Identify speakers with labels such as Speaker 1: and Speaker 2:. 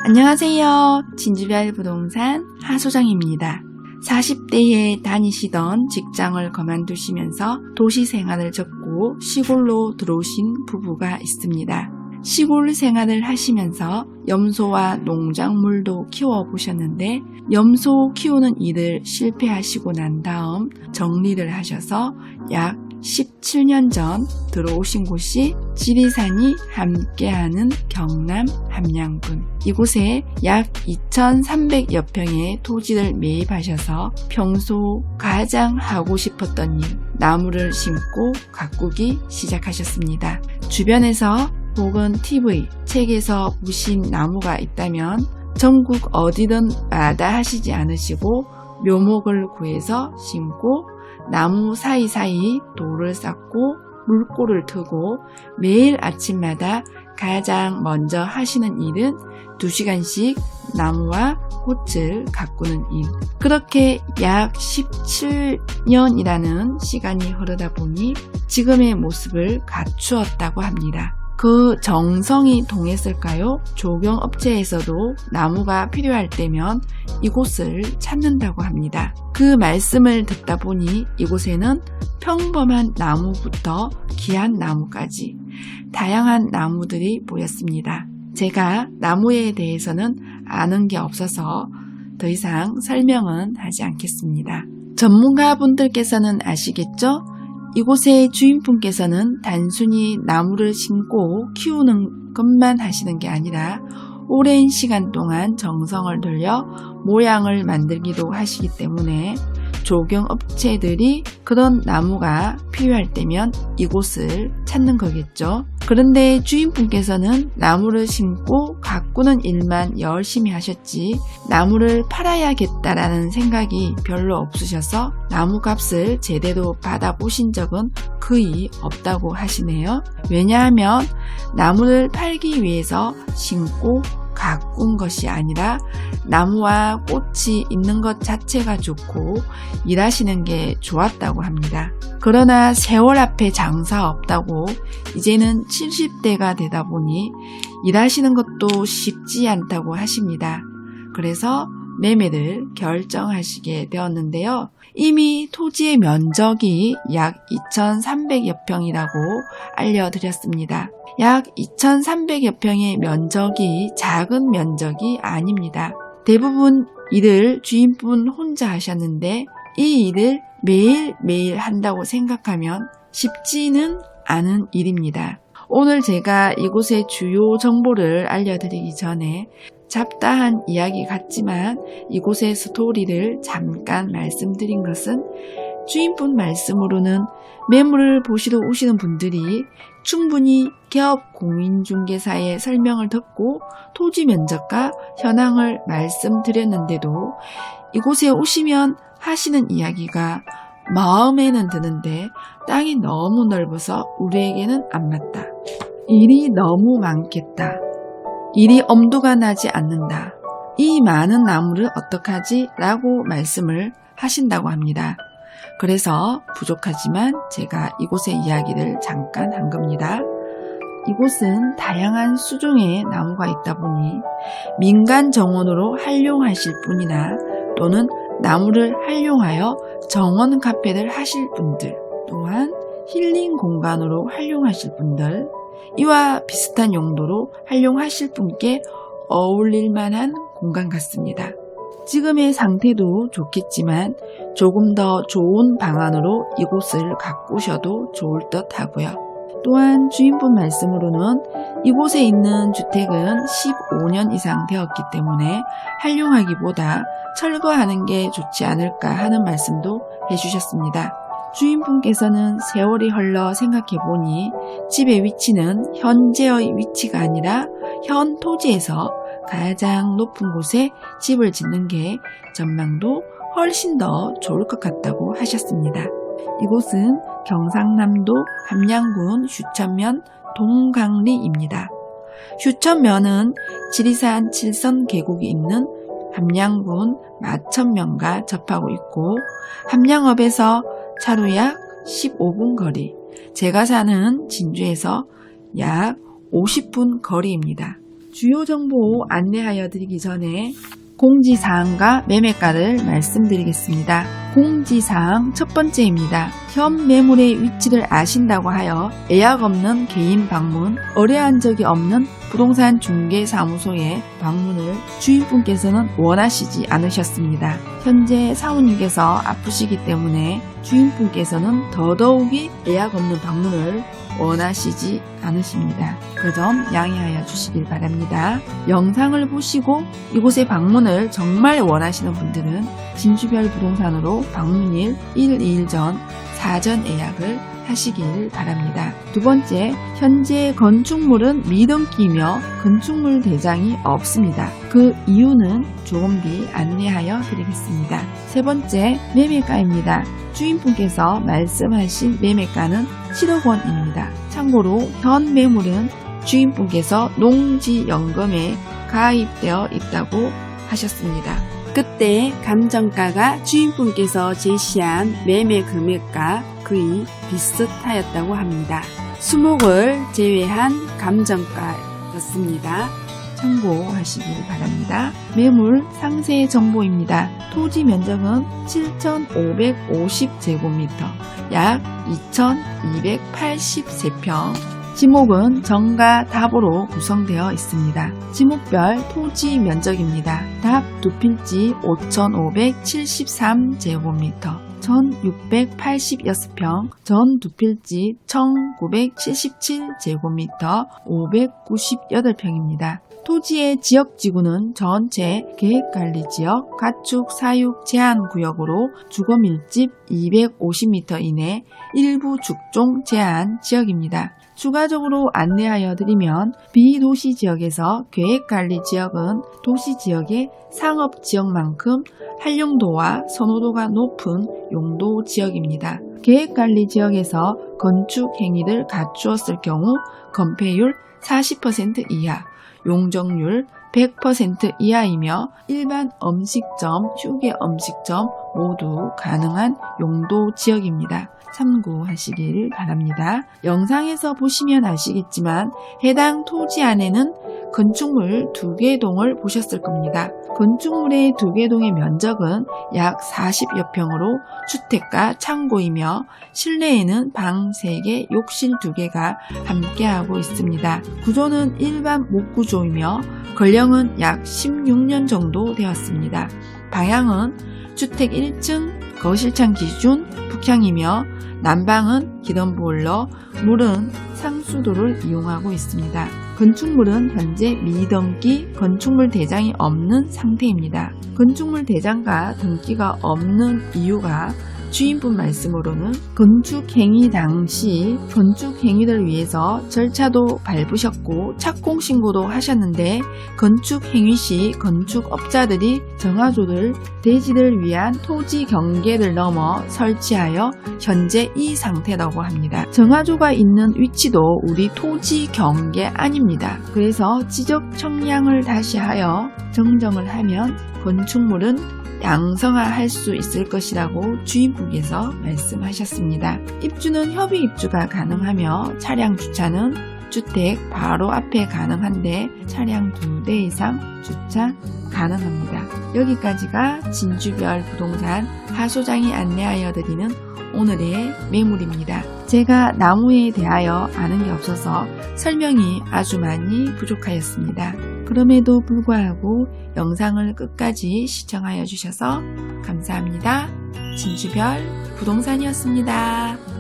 Speaker 1: 안녕하세요. 진주별 부동산 하소장입니다. 40대에 다니시던 직장을 그만두시면서 도시 생활을 접고 시골로 들어오신 부부가 있습니다. 시골 생활을 하시면서 염소와 농작물도 키워보셨는데 염소 키우는 일을 실패하시고 난 다음 정리를 하셔서 약 17년 전 들어오신 곳이 지리산이 함께하는 경남 함양군. 이곳에 약 2,300여 평의 토지를 매입하셔서 평소 가장 하고 싶었던 일, 나무를 심고 가꾸기 시작하셨습니다. 주변에서 혹은 TV, 책에서 보신 나무가 있다면 전국 어디든 마다하시지 않으시고 묘목을 구해서 심고 나무 사이사이 돌을 쌓고 물꼬를 트고 매일 아침마다 가장 먼저 하시는 일은 2시간씩 나무와 꽃을 가꾸는 일. 그렇게 약 17년이라는 시간이 흐르다 보니 지금의 모습을 갖추었다고 합니다. 그 정성이 통했을까요? 조경업체에서도 나무가 필요할 때면 이곳을 찾는다고 합니다. 그 말씀을 듣다 보니 이곳에는 평범한 나무부터 귀한 나무까지 다양한 나무들이 보였습니다. 제가 나무에 대해서는 아는 게 없어서 더 이상 설명은 하지 않겠습니다. 전문가분들께서는 아시겠죠? 이곳의 주인분께서는 단순히 나무를 심고 키우는 것만 하시는 게 아니라 오랜 시간 동안 정성을 들여 모양을 만들기도 하시기 때문에 조경업체들이 그런 나무가 필요할 때면 이곳을 찾는 거겠죠. 그런데 주인분께서는 나무를 심고 가꾸는 일만 열심히 하셨지 나무를 팔아야겠다라는 생각이 별로 없으셔서 나무값을 제대로 받아보신 적은 거의 없다고 하시네요. 왜냐하면 나무를 팔기 위해서 심고 가꾼 것이 아니라 나무와 꽃이 있는 것 자체가 좋고 일하시는 게 좋았다고 합니다. 그러나 세월 앞에 장사 없다고 이제는 70대가 되다 보니 일하시는 것도 쉽지 않다고 하십니다. 그래서 매매를 결정하시게 되었는데요. 이미 토지의 면적이 약 2,300여 평이라고 알려드렸습니다. 약 2,300여 평의 면적이 작은 면적이 아닙니다. 대부분 일을 주인분 혼자 하셨는데 이 일을 매일매일 한다고 생각하면 쉽지는 않은 일입니다. 오늘 제가 이곳의 주요 정보를 알려드리기 전에 잡다한 이야기 같지만 이곳의 스토리를 잠깐 말씀드린 것은 주인분 말씀으로는 매물을 보시러 오시는 분들이 충분히 기업 공인중개사의 설명을 듣고 토지 면적과 현황을 말씀드렸는데도 이곳에 오시면 하시는 이야기가 마음에는 드는데 땅이 너무 넓어서 우리에게는 안 맞다. 일이 너무 많겠다. 일이 엄두가 나지 않는다. 이 많은 나무를 어떡하지? 라고 말씀을 하신다고 합니다. 그래서 부족하지만 제가 이곳의 이야기를 잠깐 한 겁니다. 이곳은 다양한 수종의 나무가 있다 보니 민간 정원으로 활용하실 분이나 또는 나무를 활용하여 정원 카페를 하실 분들 또한 힐링 공간으로 활용하실 분들 이와 비슷한 용도로 활용하실 분께 어울릴 만한 공간 같습니다. 지금의 상태도 좋겠지만 조금 더 좋은 방안으로 이곳을 가꾸셔도 좋을 듯 하고요. 또한 주인분 말씀으로는 이곳에 있는 주택은 15년 이상 되었기 때문에 활용하기보다 철거하는 게 좋지 않을까 하는 말씀도 해주셨습니다. 주인분께서는 세월이 흘러 생각해보니 집의 위치는 현재의 위치가 아니라 현 토지에서 가장 높은 곳에 집을 짓는 게 전망도 훨씬 더 좋을 것 같다고 하셨습니다. 이곳은 경상남도 함양군 휴천면 동강리입니다. 휴천면은 지리산 7선 계곡이 있는 함양군 마천면과 접하고 있고 함양읍에서 차로 약 15분 거리, 제가 사는 진주에서 약 50분 거리입니다. 주요 정보 안내하여 드리기 전에 공지사항과 매매가를 말씀드리겠습니다. 공지사항 첫 번째입니다. 현 매물의 위치를 아신다고 하여 예약 없는 개인 방문, 의뢰한 적이 없는 부동산 중개사무소에 방문을 주인분께서는 원하시지 않으셨습니다. 현재 사모님께서 아프시기 때문에 주인분께서는 더더욱이 예약 없는 방문을 원하시지 않으십니다. 그 점 양해하여 주시길 바랍니다. 영상을 보시고 이곳에 방문을 정말 원하시는 분들은 진주별 부동산으로 방문일 1, 2일 전 사전 예약을 하시길 바랍니다. 두 번째, 현재 건축물은 미등기이며 건축물 대장이 없습니다. 그 이유는 조금 뒤 안내하여 드리겠습니다. 세 번째, 매매가입니다. 주인분께서 말씀하신 매매가는 7억 원입니다. 참고로 현 매물은 주인분께서 농지연금에 가입되어 있다고 하셨습니다. 그때 감정가가 주인분께서 제시한 매매 금액과 거의 비슷하였다고 합니다. 수목을 제외한 감정가였습니다. 참고하시길 바랍니다. 매물 상세 정보입니다. 토지 면적은 7,550제곱미터, 약 2,283평, 지목은 정가 답으로 구성되어 있습니다. 지목별 토지 면적입니다. 답 두 필지 5,573제곱미터, 1,686평, 전 두 필지 1,977제곱미터, 598평입니다. 토지의 지역지구는 전체 계획관리지역, 가축 사육 제한구역으로 주거밀집 250m 이내 일부 죽종 제한 지역입니다. 추가적으로 안내하여 드리면 비도시지역에서 계획관리지역은 도시지역의 상업지역만큼 활용도와 선호도가 높은 용도지역입니다. 계획관리지역에서 건축행위를 갖추었을 경우 건폐율 40% 이하, 용적률 100% 이하이며 일반 음식점, 휴게 음식점 모두 가능한 용도 지역입니다. 참고하시길 바랍니다. 영상에서 보시면 아시겠지만 해당 토지 안에는 건축물 2개 동을 보셨을 겁니다. 건축물의 2개 동의 면적은 약 40여 평으로 주택과 창고이며 실내에는 방 3개, 욕실 2개가 함께하고 있습니다. 구조는 일반 목구조이며 건령은 약 16년 정도 되었습니다. 방향은 주택 1층 거실창 기준 북향이며 난방은 기존보일러, 물은 상수도를 이용하고 있습니다. 건축물은 현재 미등기 건축물 대장이 없는 상태입니다. 건축물 대장과 등기가 없는 이유가 주인분 말씀으로는 건축행위 당시 건축행위를 위해서 절차도 밟으셨고 착공신고도 하셨는데 건축행위 시 건축업자들이 정화조를 대지를 위한 토지 경계를 넘어 설치하여 현재 이 상태라고 합니다. 정화조가 있는 위치도 우리 토지 경계 아닙니다. 그래서 지적 청량을 다시 하여 정정을 하면 건축물은 양성화할 수 있을 것이라고 주인분께서 말씀하셨습니다. 입주는 협의 입주가 가능하며 차량 주차는 주택 바로 앞에 가능한데 차량 2대 이상 주차 가능합니다. 여기까지가 진주별 부동산 하소장이 안내하여 드리는 오늘의 매물입니다. 제가 나무에 대하여 아는 게 없어서 설명이 아주 많이 부족하였습니다. 그럼에도 불구하고 영상을 끝까지 시청하여 주셔서 감사합니다. 진주별 부동산이었습니다.